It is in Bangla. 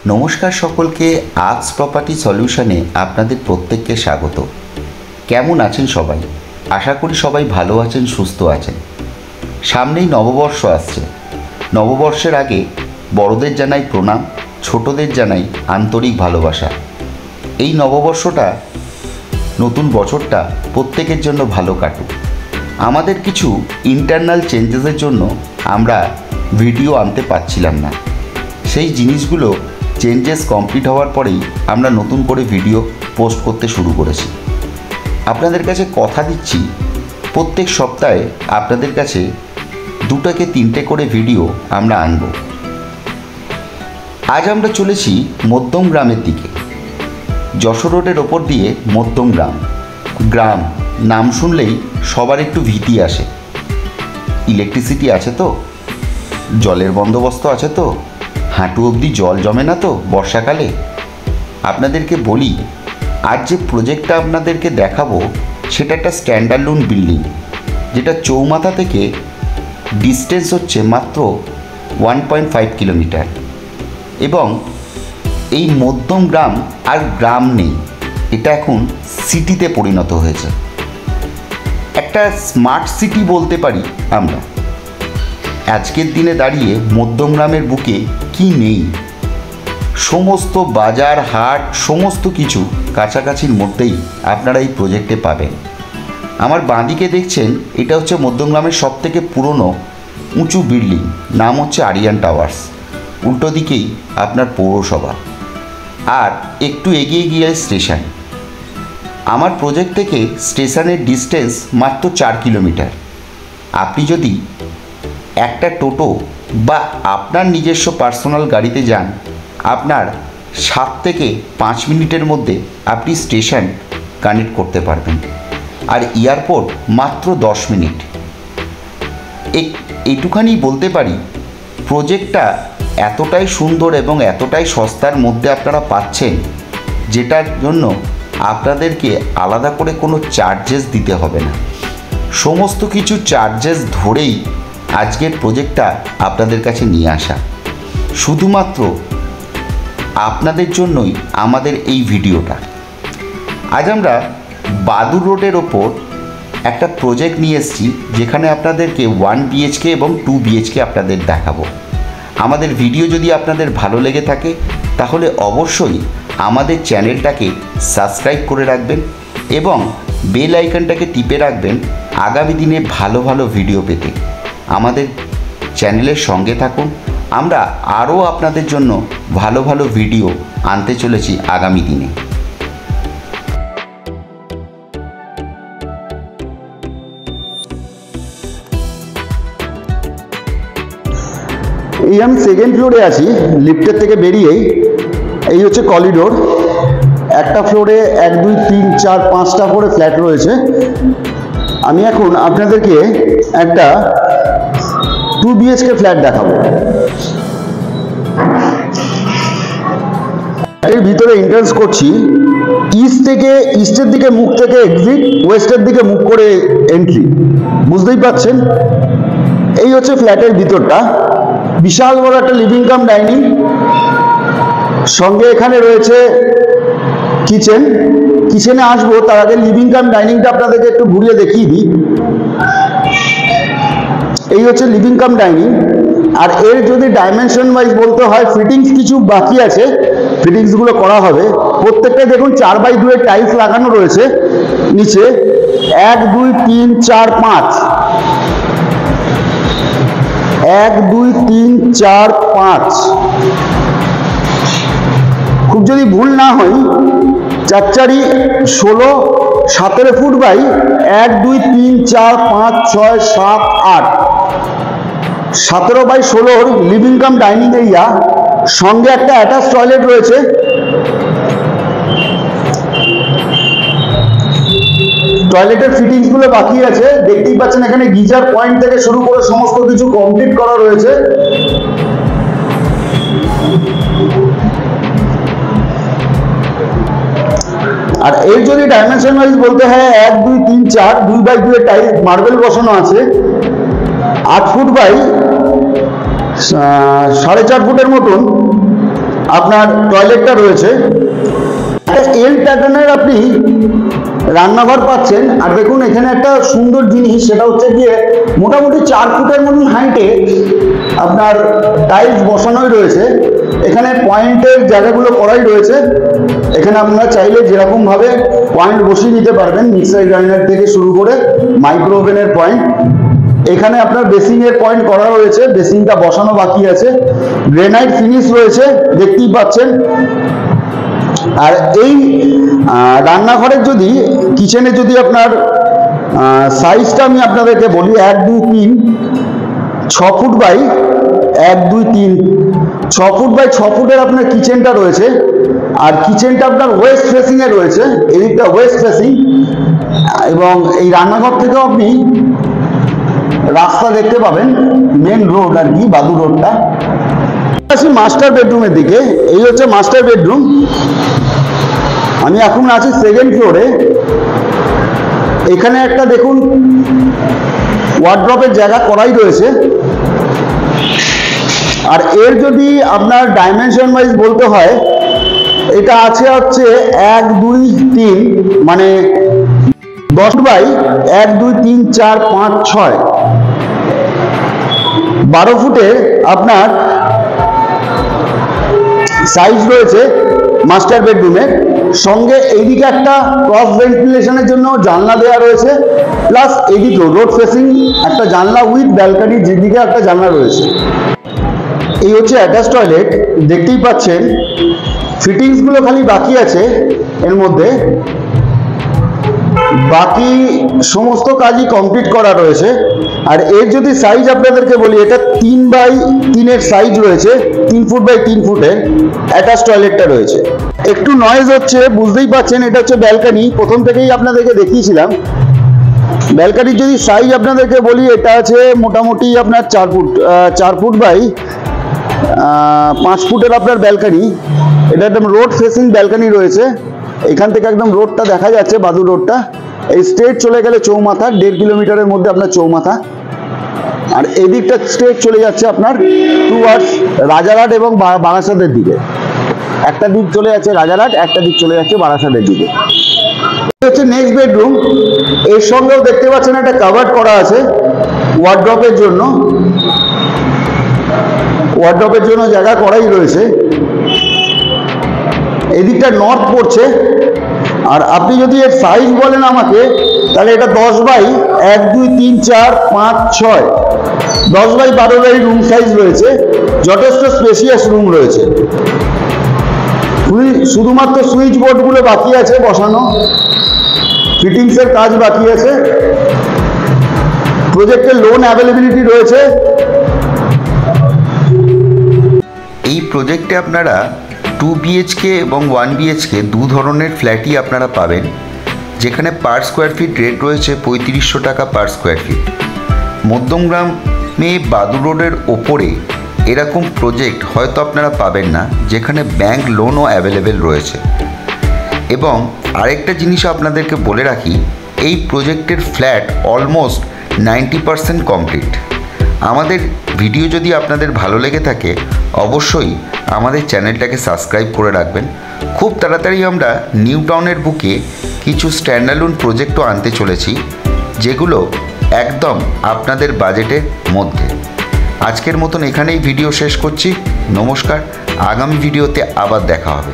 নমস্কার সকলকে। আজ প্রপার্টি সলিউশনে আপনাদের প্রত্যেককে স্বাগত। কেমন আছেন সবাই? আশা করি সবাই ভালো আছেন, সুস্থ আছেন। সামনেই নববর্ষ আসছে। নববর্ষের আগে বড়দের জানাই প্রণাম, ছোটদের জানাই আন্তরিক ভালোবাসা। এই নববর্ষটা, নতুন বছরটা প্রত্যেকের জন্য ভালো কাটুক। আমাদের কিছু ইন্টারনাল চেঞ্জেসের জন্য আমরা ভিডিও আনতে পারছিলাম না। সেই জিনিসগুলো চেঞ্জেস কমপ্লিট হওয়ার পরেই আমরা নতুন করে ভিডিও পোস্ট করতে শুরু করেছি। আপনাদের কাছে কথা দিচ্ছি, প্রত্যেক সপ্তাহে আপনাদের কাছে 2 থেকে 3টে করে ভিডিও আমরা আনব। আজ আমরা চলেছি মধ্যম গ্রামের দিকে। যশোর রোডের ওপর দিয়ে মধ্যম গ্রাম নাম শুনলেই সবার একটু ভীতি আসে। ইলেকট্রিসিটি আছে তো? জলের বন্দোবস্ত আছে তো? হাঁটু অবধি জল জমে না তো বর্ষাকালে? আপনাদেরকে বলি, আজ যে প্রজেক্টটা আপনাদেরকে দেখাবো সেটা একটা স্ট্যান্ডার্ড বিল্ডিং, যেটা চৌমাথা থেকে ডিস্টেন্স হচ্ছে মাত্র 1.5 কিলোমিটার। এবং এই মধ্যম গ্রাম আর গ্রাম নেই, এটা এখন সিটিতে পরিণত হয়েছে। একটা স্মার্ট সিটি বলতে পারি আমরা। আজকের দিনে দাঁড়িয়ে মধ্যম গ্রামের বুকে কি নেই? সমস্ত বাজার হাট সমস্ত কিছু কাছাকাছির মধ্যেই আপনারা এই প্রজেক্টে পাবেন। আমার বাঁদিকে দেখছেন, এটা হচ্ছে মধ্যম গ্রামের সবথেকে পুরনো উঁচু বিল্ডিং, নাম হচ্ছে আরিয়ান টাওয়ার্স। উল্টো দিকেই আপনার পৌরসভা, আর একটু এগিয়ে গিয়ে স্টেশন। আমার প্রজেক্ট থেকে স্টেশনের ডিস্টেন্স মাত্র 4 কিলোমিটার। আপনি যদি একটা টোটো বা আপনার নিজস্ব পার্সোনাল গাড়িতে যান, আপনার 7 থেকে 5 মিনিটের মধ্যে আপনি স্টেশন কানেক্ট করতে পারবেন। আর এয়ারপোর্ট মাত্র 10 মিনিট। এইটুখানি বলতে পারি, প্রজেক্টটা এতটাই সুন্দর এবং এতটাই সস্তার মধ্যে আপনারা পাচ্ছেন, যেটার জন্য আপনাদেরকে আলাদা করে কোনো চার্জেস দিতে হবে না। সমস্ত কিছু চার্জেস ধরেই আজকের প্রজেক্টটা আপনাদের কাছে নিয়ে আসা। শুধুমাত্র আপনাদের জন্যই আমাদের এই ভিডিওটা। আজ আমরা বাদুর রোডের ওপর একটা প্রজেক্ট নিয়ে এসেছি, যেখানে আপনাদেরকে 1 BHK এবং 2 BHK আপনাদের দেখাবো। আমাদের ভিডিও যদি আপনাদের ভালো লেগে থাকে তাহলে অবশ্যই আমাদের চ্যানেলটাকে সাবস্ক্রাইব করে রাখবেন এবং বেল আইকনটাকে টিপে রাখবেন আগামী দিনে ভালো ভালো ভিডিও পেতে। আমাদের চ্যানেলের সঙ্গে থাকুন। আমরা আরও আপনাদের জন্য ভালো ভালো ভিডিও আনতে চলেছি আগামী দিনে। এই আমি 2nd ফ্লোরে আছি। লিফটের থেকে বেরিয়েই এই হচ্ছে করিডোর। একটা ফ্লোরে 1, 2, 3, 4, 5টা করে ফ্ল্যাট রয়েছে। আমি এখন আপনাদেরকে একটা 2 BHK ফ্ল্যাট দেখাবো। এর ভিতরে এন্ট্রান্স করছি। ইস্টের দিকে মুখ থেকে এক্সিট, ওয়েস্টের দিকে মুখ করে এন্ট্রি। বুঝতেই পাচ্ছেন, এই হচ্ছে ফ্ল্যাটের ভিতরটা। বিশাল বড় একটা লিভিং কাম ডাইনিং, সঙ্গে এখানে রয়েছে কিচেন। কিচেনে আসবো তার আগে লিভিং কাম ডাইনিংটা আপনাদেরকে একটু ঘুরিয়ে দেখিয়ে দিই। এই হচ্ছে লিভিং কাম ডাইনিং। আর এর যদি ডাইমেনশন ওয়াইজ বলতে হয়, ফিটিংস কিছু বাকি আছে, ফিটিংসগুলো করা হবে। প্রত্যেকটা দেখুন 4x2 এর টাইলস লাগানো রয়েছে নিচে। 1, 2, 3, 4, 5, 1, 2, 3, 4, 5। খুব যদি ভুল না হয়, 4 4 16, 17 foot by 1, 2, 3, 4, 5, 6, 7, 8, 17x16 living cum dining area. সঙ্গে একটা অ্যাটাচ টয়লেট রয়েছে। টয়লেটের ফিটিংসগুলো বাকি আছে, দেখতেই পাচ্ছেন। এখানে গিজার পয়েন্ট থেকে শুরু করে সমস্ত কিছু কমপ্লিট করা রয়েছে। আর এর যদি ডাইমেনশন ওয়াইজ বলতে হয়, 1, 2, 3, 4, 2x2 এর টাইলস মার্বেল বসানো আছে। 8 ফুট বাই 4.5 ফুটের মতন আপনার টয়লেটটা রয়েছে। একটা এল প্যাটার্নের আপনি রান্নাঘর পাচ্ছেন। আর দেখুন এখানে একটা সুন্দর জিনিস, সেটা হচ্ছে গিয়ে মোটামুটি 4 ফুটের মতন হাইটে আপনার টাইলস বসানোই রয়েছে। এখানে পয়েন্টের জায়গাগুলো করাই রয়েছে। এখানে আপনারা চাইলে যেরকম ভাবে পয়েন্ট বসিয়ে নিতে পারবেন, মিক্সার গ্রাইন্ডার থেকে শুরু করে মাইক্রো ওভেনের পয়েন্ট। এখানে আপনার বেসিংয়ের পয়েন্ট করা রয়েছে, বেসিংটা বসানো বাকি আছে। গ্রেনাইট ফিনিশ রয়েছে, দেখতেই পাচ্ছেন। আর এই রান্নাঘরের যদি কিচেনে যদি আপনার সাইজটা আমি আপনাদেরকে বলি, 1, 2, 3, 6 ফুট বাই 1, 2, 3, 6 ফুট বাই 6 ফুটের আপনার কিচেনটা রয়েছে। আর কিচেনটা আপনার ওয়েস্ট ফেসিংয়ে রয়েছে, এদিকটা ওয়েস্ট ফেসিং। এবং এই রান্নাঘর থেকেও আপনি রাস্তা দেখতে পাবেন, মেন রোড আর কি, বাদু রোডটা। আসি মাস্টার বেডরুমের দিকে। এই হচ্ছে মাস্টার বেডরুম। আমি এখন আছি 2nd ফ্লোরে। এখানে একটা দেখুন ওয়ার্ড্রপের জায়গা করাই রয়েছে। আর এর যদি আপনার ডাইমেনশন ওয়াইজ বলতে হয়, এটা আছে হচ্ছে 1, 2, 3, মানে 10 বাই 1, 2, 3, 4, 5, 6, 12 ফুটের আপনার সাইজ রয়েছে মাস্টার বেডরুমের। সঙ্গে এইদিকে একটা ক্রস ভেন্টিলেশনের জন্য জানলা দেওয়া রয়েছে, প্লাস এইদিকে রোড ফেসিং একটা জানলা উইথ ব্যালকনির যেদিকে একটা জানলা রয়েছে। এই হচ্ছে অ্যাটাচ টয়লেট, দেখতেই পাচ্ছেন। ফিটিংসগুলো খালি বাকি আছে এর মধ্যে, বাকি সমস্ত কাজই কমপ্লিট করা রয়েছে। আর এর যদি সাইজ আপনাদেরকে বলি, এটা 3 বাই 3 সাইজ রয়েছে, 3 ফুট বাই 3 ফুটের অ্যাটাচ টয়লেটটা রয়েছে। একটু নয়েজ হচ্ছে, বুঝতেই পাচ্ছেন। এটা হচ্ছে ব্যালকনি, প্রথম থেকেই আপনাদেরকে দেখিয়েছিলাম। ব্যালকনির যদি সাইজ আপনাদেরকে বলি, এটা আছে মোটামুটি আপনার 4 ফুট বাই 5 ফুটের আপনার ব্যালকনি। এটা একদম রোড ফেসিং ব্যালকনি রয়েছে। এখান থেকে একদম রোডটা দেখা যাচ্ছে, বাদু রোডটা। এই স্ট্রেট চলে গেলে চৌমাথা, 1.5 কিলোমিটারের মধ্যে আপনার চৌমাথা। আর এদিকটা স্ট্রেট চলে যাচ্ছে আপনার টুয়ার্ডস রাজারহাট এবং বারাসাতের দিকে। একটা দিক চলে যাচ্ছে রাজারহাট, একটা দিক চলে যাচ্ছে বারাসাতের দিকে। হচ্ছে নেক্সট বেডরুম। এর সঙ্গেও দেখতে পাচ্ছেন একটা কাভার্ড করা আছে ওয়ার্ড্রপের জন্য। ওয়ার্ড্রপের জন্য জায়গা করাই রয়েছে। এদিকটা নর্থ পড়ছে। আর আপনি যদি এর সাইজ বলেন আমাকে, তাহলে এটা 10 বাই 1, 2, 3, 4, 5, 6, 10 বাই 12 রুম সাইজ রয়েছে। যথেষ্ট স্পেশিয়াস রুম রয়েছে। শুধুমাত্র সুইচ বোর্ডগুলো বাকি আছে বসানো, ফিটিংসের কাজ বাকি আছে। প্রজেক্টের লোন অ্যাভেলেবিলিটি রয়েছে। এই প্রজেক্টে আপনারা 2 BHK এবং 1 BHK দু ধরনের ফ্ল্যাটই আপনারা পাবেন, যেখানে পার স্কোয়ার ফিট রেট রয়েছে 3500 টাকা পার স্কোয়ার ফিট। মধ্যমগ্রামে বাদু রোডের ওপরে এরকম প্রজেক্ট হয়তো আপনারা পাবেন না, যেখানে ব্যাংক লোনও অ্যাভেলেবেল রয়েছে। এবং আরেকটা জিনিস আপনাদেরকে বলে রাখি, এই প্রজেক্টের ফ্ল্যাট অলমোস্ট 90% কমপ্লিট। আমাদের ভিডিও যদি আপনাদের ভালো লেগে থাকে, অবশ্যই আমাদের চ্যানেলটাকে সাবস্ক্রাইব করে রাখবেন। খুব তাড়াতাড়ি আমরা নিউ টাউনের বুকে কিছু স্ট্যান্ডালোন প্রজেক্টও আনতে চলেছি, যেগুলো একদম আপনাদের বাজেটের মধ্যে। আজকের মতন এখানেই ভিডিও শেষ করছি। নমস্কার, আগামী ভিডিওতে আবার দেখা হবে।